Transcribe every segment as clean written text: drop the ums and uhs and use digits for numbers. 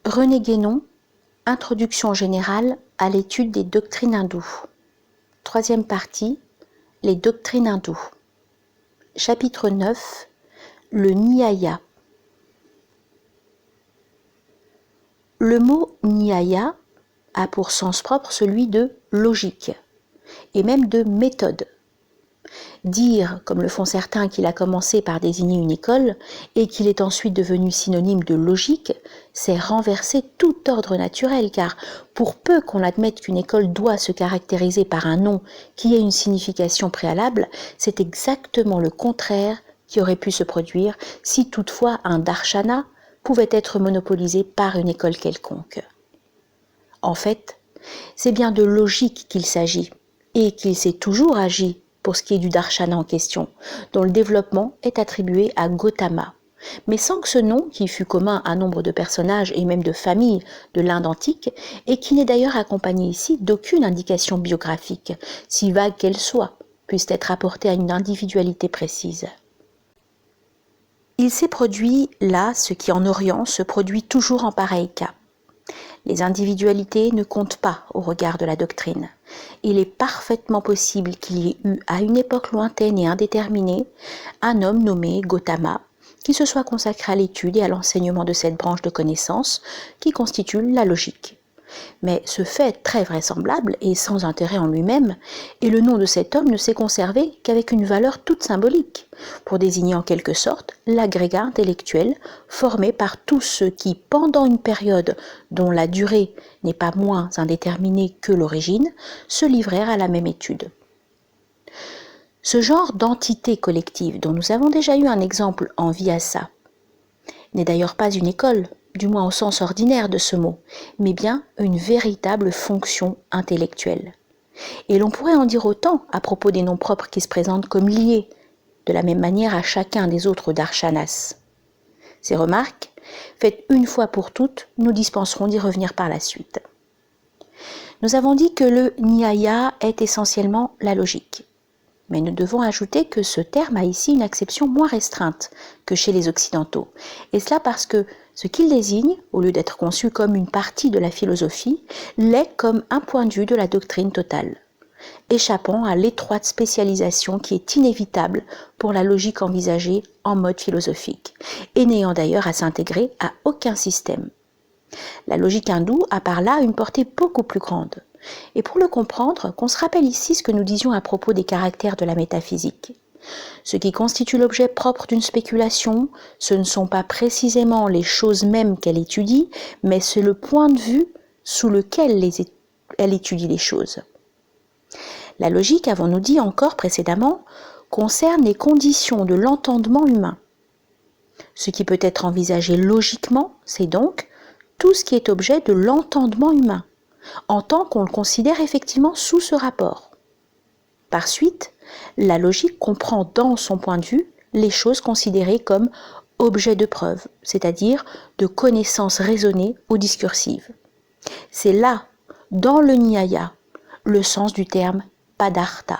René Guénon, Introduction générale à l'étude des doctrines hindoues. Troisième partie, les doctrines hindoues. Chapitre 9, le Nyaya. Le mot Nyaya a pour sens propre celui de logique et même de méthode. Dire, comme le font certains, qu'il a commencé par désigner une école et qu'il est ensuite devenu synonyme de logique, c'est renverser tout ordre naturel, car pour peu qu'on admette qu'une école doit se caractériser par un nom qui ait une signification préalable, c'est exactement le contraire qui aurait pu se produire si toutefois un darshana pouvait être monopolisé par une école quelconque. En fait, c'est bien de logique qu'il s'agit, et qu'il s'est toujours agi pour ce qui est du darshana en question, dont le développement est attribué à Gautama, mais sans que ce nom, qui fut commun à nombre de personnages et même de familles de l'Inde antique, et qui n'est d'ailleurs accompagné ici d'aucune indication biographique, si vague qu'elle soit, puisse être apportée à une individualité précise. Il s'est produit là ce qui en Orient se produit toujours en pareil cas. Les individualités ne comptent pas au regard de la doctrine. Il est parfaitement possible qu'il y ait eu, à une époque lointaine et indéterminée, un homme nommé Gautama, qui se soit consacré à l'étude et à l'enseignement de cette branche de connaissances qui constitue la logique. Mais ce fait très vraisemblable et sans intérêt en lui-même, et le nom de cet homme ne s'est conservé qu'avec une valeur toute symbolique, pour désigner en quelque sorte l'agrégat intellectuel formé par tous ceux qui, pendant une période dont la durée n'est pas moins indéterminée que l'origine, se livrèrent à la même étude. Ce genre d'entité collective, dont nous avons déjà eu un exemple en Vyasa, n'est d'ailleurs pas une école, du moins au sens ordinaire de ce mot, mais bien une véritable fonction intellectuelle. Et l'on pourrait en dire autant à propos des noms propres qui se présentent comme liés, de la même manière à chacun des autres darshanas. Ces remarques, faites une fois pour toutes, nous dispenserons d'y revenir par la suite. Nous avons dit que le Nyaya est essentiellement la logique. Mais nous devons ajouter que ce terme a ici une acception moins restreinte que chez les Occidentaux, et cela parce que ce qu'il désigne, au lieu d'être conçu comme une partie de la philosophie, l'est comme un point de vue de la doctrine totale, échappant à l'étroite spécialisation qui est inévitable pour la logique envisagée en mode philosophique, et n'ayant d'ailleurs à s'intégrer à aucun système. La logique hindoue a par là une portée beaucoup plus grande. Et pour le comprendre, qu'on se rappelle ici ce que nous disions à propos des caractères de la métaphysique. Ce qui constitue l'objet propre d'une spéculation, ce ne sont pas précisément les choses mêmes qu'elle étudie, mais c'est le point de vue sous lequel elle étudie les choses. La logique, avons-nous dit encore précédemment, concerne les conditions de l'entendement humain. Ce qui peut être envisagé logiquement, c'est donc tout ce qui est objet de l'entendement humain, en tant qu'on le considère effectivement sous ce rapport. Par suite, la logique comprend dans son point de vue les choses considérées comme objets de preuve, c'est-à-dire de connaissances raisonnées ou discursives. C'est là, dans le Nyaya, le sens du terme padartha.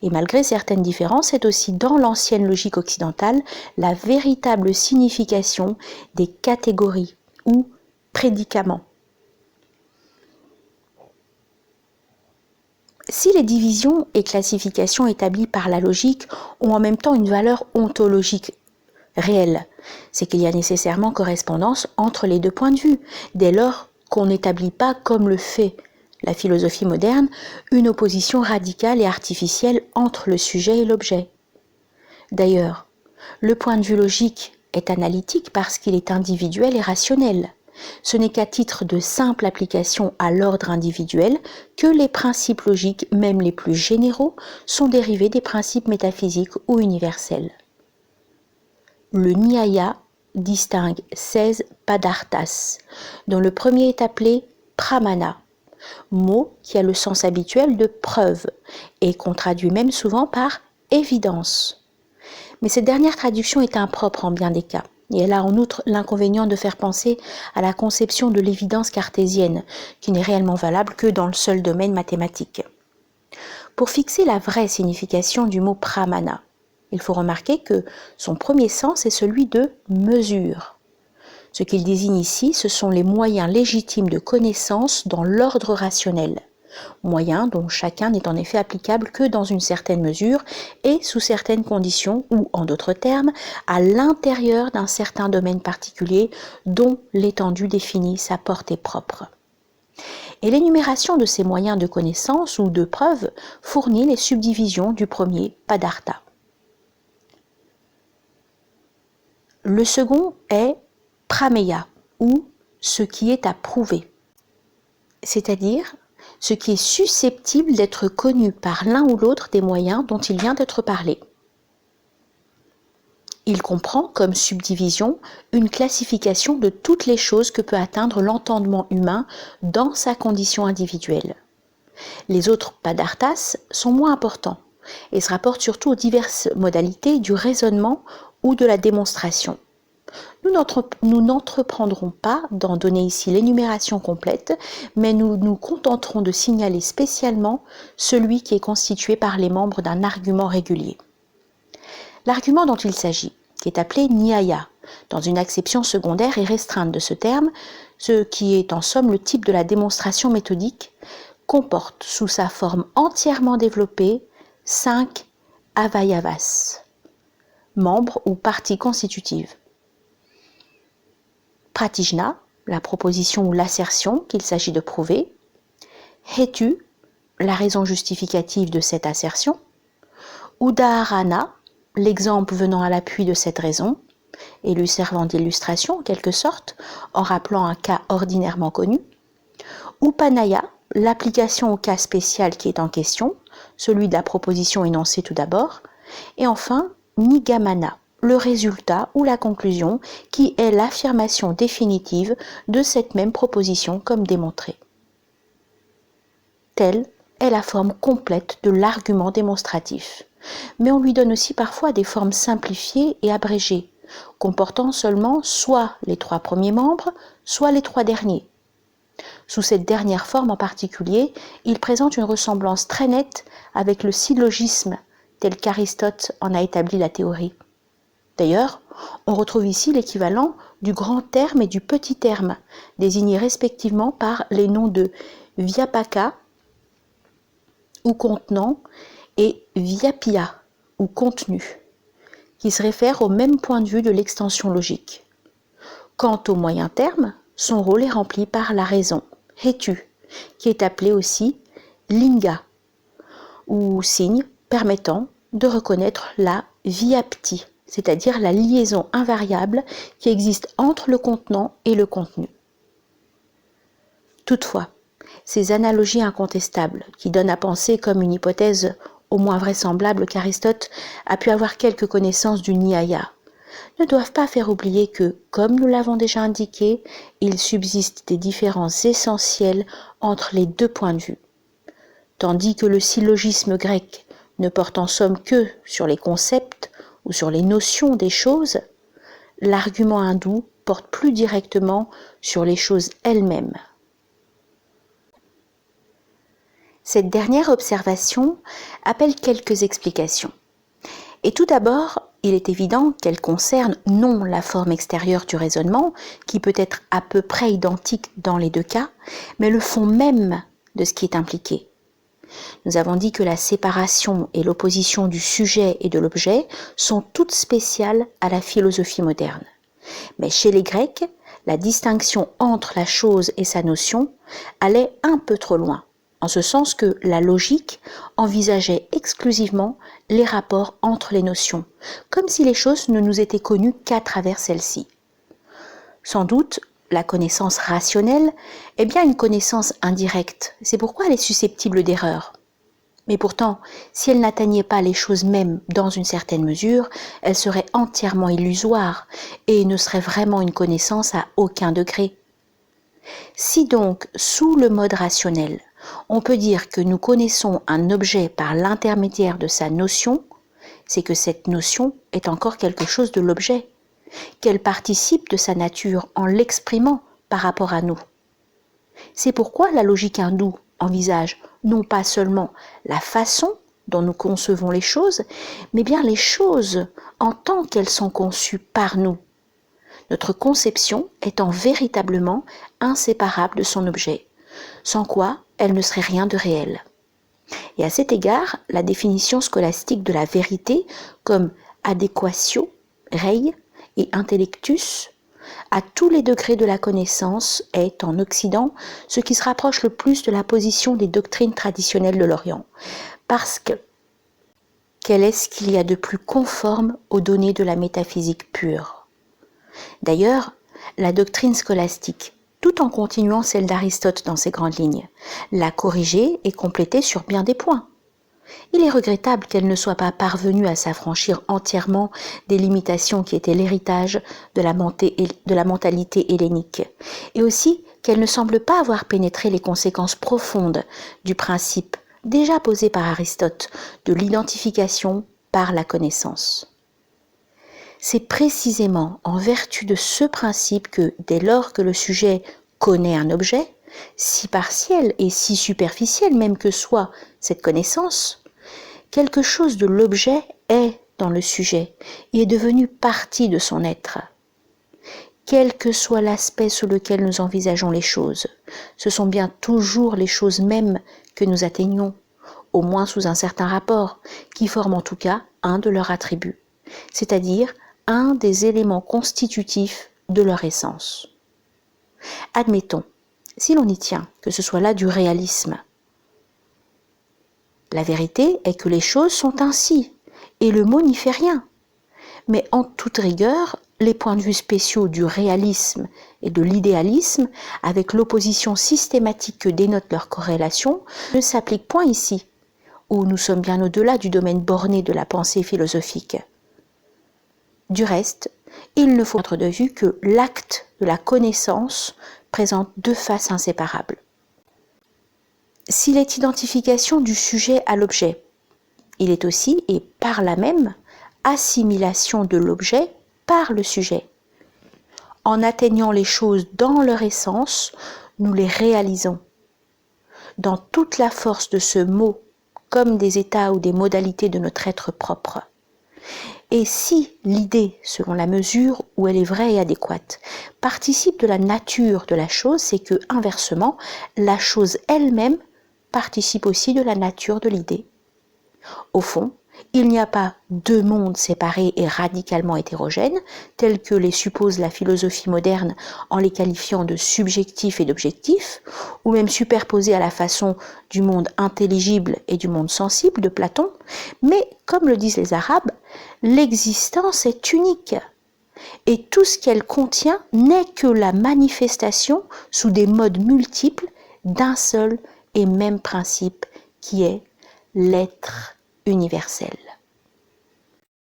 Et malgré certaines différences, c'est aussi dans l'ancienne logique occidentale la véritable signification des catégories ou prédicaments. Si les divisions et classifications établies par la logique ont en même temps une valeur ontologique réelle, c'est qu'il y a nécessairement correspondance entre les deux points de vue, dès lors qu'on n'établit pas, comme le fait la philosophie moderne, une opposition radicale et artificielle entre le sujet et l'objet. D'ailleurs, le point de vue logique est analytique parce qu'il est individuel et rationnel. Ce n'est qu'à titre de simple application à l'ordre individuel que les principes logiques, même les plus généraux, sont dérivés des principes métaphysiques ou universels. Le Nyaya distingue 16 padarthas, dont le premier est appelé pramana, mot qui a le sens habituel de preuve et qu'on traduit même souvent par évidence. Mais cette dernière traduction est impropre en bien des cas. Et elle a en outre l'inconvénient de faire penser à la conception de l'évidence cartésienne, qui n'est réellement valable que dans le seul domaine mathématique. Pour fixer la vraie signification du mot pramana, il faut remarquer que son premier sens est celui de mesure. Ce qu'il désigne ici, ce sont les moyens légitimes de connaissance dans l'ordre rationnel, moyens dont chacun n'est en effet applicable que dans une certaine mesure et sous certaines conditions ou, en d'autres termes, à l'intérieur d'un certain domaine particulier dont l'étendue définit sa portée propre. Et l'énumération de ces moyens de connaissance ou de preuve fournit les subdivisions du premier padartha. Le second est prameya, ou ce qui est à prouver, c'est-à-dire ce qui est susceptible d'être connu par l'un ou l'autre des moyens dont il vient d'être parlé. Il comprend comme subdivision une classification de toutes les choses que peut atteindre l'entendement humain dans sa condition individuelle. Les autres padarthas sont moins importants et se rapportent surtout aux diverses modalités du raisonnement ou de la démonstration. Nous n'entreprendrons pas d'en donner ici l'énumération complète, mais nous nous contenterons de signaler spécialement celui qui est constitué par les membres d'un argument régulier. L'argument dont il s'agit, qui est appelé Nyaya, dans une acception secondaire et restreinte de ce terme, ce qui est en somme le type de la démonstration méthodique, comporte sous sa forme entièrement développée 5 avayavas, membres ou parties constitutives. Pratijna, la proposition ou l'assertion qu'il s'agit de prouver. Hetu, la raison justificative de cette assertion. Udaharana, l'exemple venant à l'appui de cette raison, et lui servant d'illustration en quelque sorte, en rappelant un cas ordinairement connu. Upanaya, l'application au cas spécial qui est en question, celui de la proposition énoncée tout d'abord. Et enfin, Nigamana, le résultat ou la conclusion qui est l'affirmation définitive de cette même proposition comme démontrée. Telle est la forme complète de l'argument démonstratif. Mais on lui donne aussi parfois des formes simplifiées et abrégées, comportant seulement soit les 3 premiers membres, soit les 3 derniers. Sous cette dernière forme en particulier, il présente une ressemblance très nette avec le syllogisme, tel qu'Aristote en a établi la théorie. D'ailleurs, on retrouve ici l'équivalent du grand terme et du petit terme, désignés respectivement par les noms de vyapaka ou contenant et vyapya ou contenu, qui se réfèrent au même point de vue de l'extension logique. Quant au moyen terme, son rôle est rempli par la raison, hetu, qui est appelée aussi linga, ou signe permettant de reconnaître la vyapti, c'est-à-dire la liaison invariable qui existe entre le contenant et le contenu. Toutefois, ces analogies incontestables, qui donnent à penser comme une hypothèse au moins vraisemblable qu'Aristote a pu avoir quelques connaissances du Nyaya, ne doivent pas faire oublier que, comme nous l'avons déjà indiqué, il subsiste des différences essentielles entre les deux points de vue. Tandis que le syllogisme grec ne porte en somme que sur les concepts ou sur les notions des choses, l'argument hindou porte plus directement sur les choses elles-mêmes. Cette dernière observation appelle quelques explications. Et tout d'abord, il est évident qu'elle concerne non la forme extérieure du raisonnement, qui peut être à peu près identique dans les deux cas, mais le fond même de ce qui est impliqué. Nous avons dit que la séparation et l'opposition du sujet et de l'objet sont toutes spéciales à la philosophie moderne. Mais chez les Grecs, la distinction entre la chose et sa notion allait un peu trop loin, en ce sens que la logique envisageait exclusivement les rapports entre les notions, comme si les choses ne nous étaient connues qu'à travers celles-ci. Sans doute, la connaissance rationnelle est bien une connaissance indirecte, c'est pourquoi elle est susceptible d'erreur. Mais pourtant, si elle n'atteignait pas les choses mêmes dans une certaine mesure, elle serait entièrement illusoire et ne serait vraiment une connaissance à aucun degré. Si donc, sous le mode rationnel, on peut dire que nous connaissons un objet par l'intermédiaire de sa notion, c'est que cette notion est encore quelque chose de l'objet, qu'elle participe de sa nature en l'exprimant par rapport à nous. C'est pourquoi la logique hindoue envisage non pas seulement la façon dont nous concevons les choses, mais bien les choses en tant qu'elles sont conçues par nous. notre conception étant véritablement inséparable de son objet, sans quoi elle ne serait rien de réel. Et à cet égard, la définition scolastique de la vérité comme adequatio, rei et intellectus, à tous les degrés de la connaissance, est, en Occident, ce qui se rapproche le plus de la position des doctrines traditionnelles de l'Orient. Parce que, quel est ce qu'il y a de plus conforme aux données de la métaphysique pure? D'ailleurs, la doctrine scolastique, tout en continuant celle d'Aristote dans ses grandes lignes, l'a corrigée et complétée sur bien des points. Il est regrettable qu'elle ne soit pas parvenue à s'affranchir entièrement des limitations qui étaient l'héritage de la mentalité hellénique, et aussi qu'elle ne semble pas avoir pénétré les conséquences profondes du principe déjà posé par Aristote de l'identification par la connaissance. C'est précisément en vertu de ce principe que, dès lors que le sujet connaît un objet, si partiel et si superficiel même que soit cette connaissance, quelque chose de l'objet est dans le sujet et est devenu partie de son être. Quel que soit l'aspect sous lequel nous envisageons les choses, ce sont bien toujours les choses mêmes que nous atteignons, au moins sous un certain rapport, qui forment en tout cas un de leurs attributs, c'est-à-dire un des éléments constitutifs de leur essence. Admettons, si l'on y tient, que ce soit là du réalisme. La vérité est que les choses sont ainsi, et le mot n'y fait rien. Mais en toute rigueur, les points de vue spéciaux du réalisme et de l'idéalisme, avec l'opposition systématique que dénote leur corrélation, ne s'appliquent point ici, où nous sommes bien au-delà du domaine borné de la pensée philosophique. Du reste, il ne faut perdre de vue que l'acte de la connaissance présente deux faces inséparables. S'il est identification du sujet à l'objet, il est aussi, et par là même, assimilation de l'objet par le sujet. En atteignant les choses dans leur essence, nous les réalisons. Dans toute la force de ce mot, comme des états ou des modalités de notre être propre. Et si l'idée, selon la mesure où elle est vraie et adéquate, participe de la nature de la chose, c'est que, inversement, la chose elle-même participe aussi de la nature de l'idée. Au fond, il n'y a pas deux mondes séparés et radicalement hétérogènes, tels que les suppose la philosophie moderne en les qualifiant de subjectifs et d'objectifs, ou même superposés à la façon du monde intelligible et du monde sensible de Platon, mais, comme le disent les Arabes, l'existence est unique, et tout ce qu'elle contient n'est que la manifestation sous des modes multiples d'un seul et même principe qui est l'être universel.